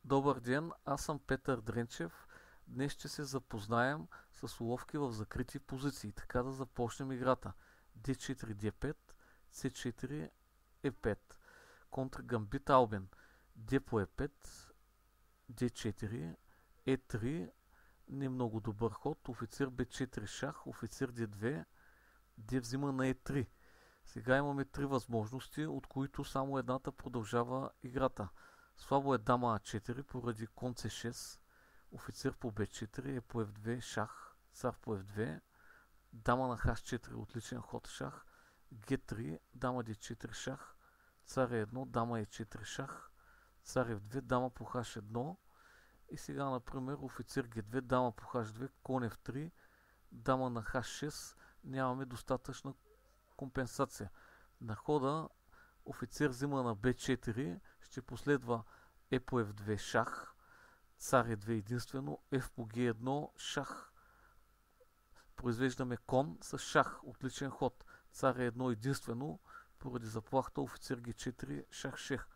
Добър ден, аз съм Петър Дренчев. Днес ще се запознаем с уловки в закрити позиции. Така да започнем играта. D4, D5, C4, E5. Контра Гамбит Албин. D по E5, D4, E3. Не много добър ход. Офицер B4 шах, офицер D2, D взима на E3. Сега имаме три възможности, от които само едната продължава играта. Слабо е дама А4 поради кон С6, офицер по Б4, е по Ф2, шах, цар по Ф2, дама на Х4, отличен ход шах, Г3, дама Д4 шах, цар Е1, дама Е4 шах, цар Ф2, дама по Х1 и сега, например, офицер Г2, дама по Х2, кон Ф3, дама на Х6, нямаме достатъчна компенсация. На хода офицер взима на b4, ще последва e по f2 шах, цар e2 единствено, f по g1 шах. Произвеждаме кон с шах, отличен ход, цар e1 единствено, поради заплахата офицер g4 шах шех,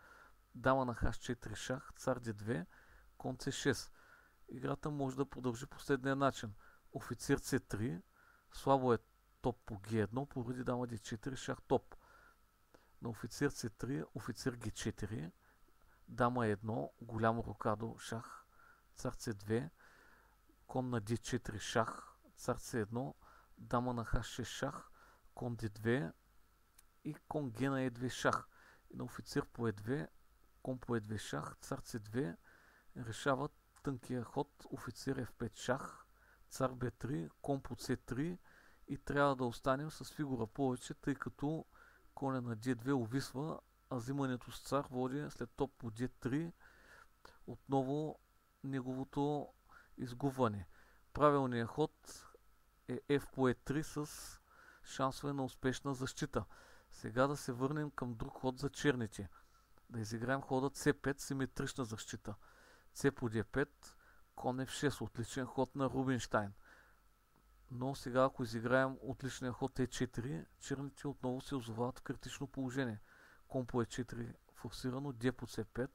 дама на h4 шах, цар d2, кон c6. Играта може да продължи последния начин. Офицер c3, слабо е топ по g1, поради дама d4 шах топ. На офицер C3, офицер G4, дама E1, голямо рокадо, шах, цар C2, кон на D4 шах, цар C1, дама на H6 шах, кон D2 и кон G на E2 шах. И на офицер по E2, кон по E2 шах, цар C2 решава тънкия ход, офицер F5 шах, цар B3, кон по C3 и трябва да останем с фигура повече, тъй като коня на D2 увисва, а взимането с цар води след топ по D3 отново неговото изгубване. Правилният ход е F по E3 с шансове на успешна защита. Сега да се върнем към друг ход за черните. Да изиграем ходът C5, симетрична защита. C по D5, кон F6, отличен ход на Рубинштайн. Но сега, ако изиграем отличния ход E4, черните отново се озовават в критично положение. Кон по E4 форсирано, D по C5,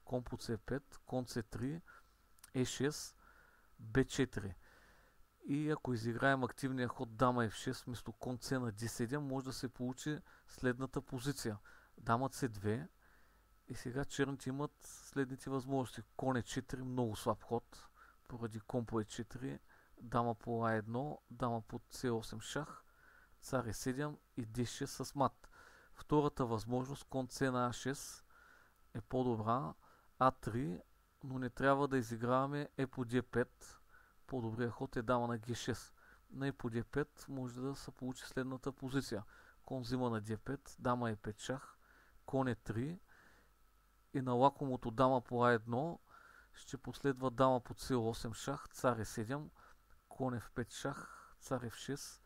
кон по C5, кон C3, E6, B4. И ако изиграем активния ход дама F6 вместо кон C на D7, може да се получи следната позиция. Дама C2 и сега черните имат следните възможности. Кон E4, много слаб ход, поради кон по E4, дама по А1, дама по С8 шах, цар Е7 и Д6 с мат. Втората възможност, кон С на А6 е по-добра, А3, но не трябва да изиграваме Е по Д5. По-добрият ход е дама на Г6. На Е по Д5 може да се получи следната позиция. Кон взима на Д5, дама Е5 шах, кон Е3 и на лакомото дама по А1 ще последва дама по С8 шах, цар Е7, кон F5 шах, цар F6,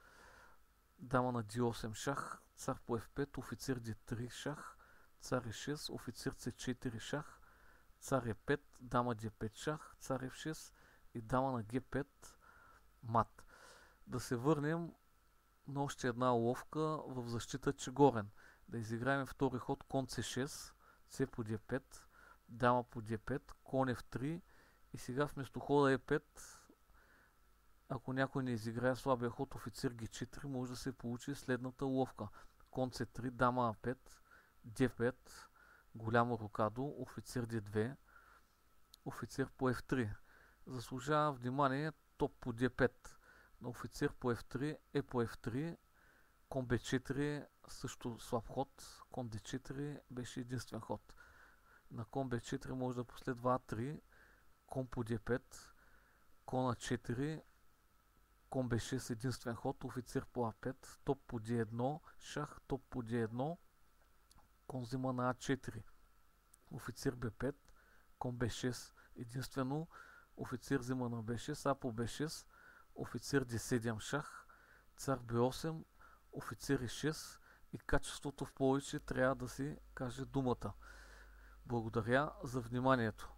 дама на D8 шах, цар по F5, офицер D3 шах, цар E6, офицер C4 шах, цар E5, дама D5 шах, цар F6 и дама на G5 мат. Да се върнем на още една уловка в защита Чегорен. Да изиграем втори ход кон C6, C по D5, дама по D5, кон F3 и сега вместо хода E5, ако някой не изиграе слабия ход офицер G4, може да се получи следната уловка. Кон C3, дама А5, D5, голямо рокадо, офицер D2, офицер по F3. Заслужава внимание топ по D5. На офицер по F3 е по F3, кон B4 също слаб ход, кон D4 беше единствен ход. На кон B4 може да последва А3, кон по D5, кон А4, кон B6 единствен ход, офицер по А5, топ по D1, шах, топ по D1, кон взима на А4, офицер B5, кон B6 единствено, офицер взима на B6, А по B6, офицер D7 шах, цар B8, офицер E6 и качеството в повече трябва да си каже думата. Благодаря за вниманието.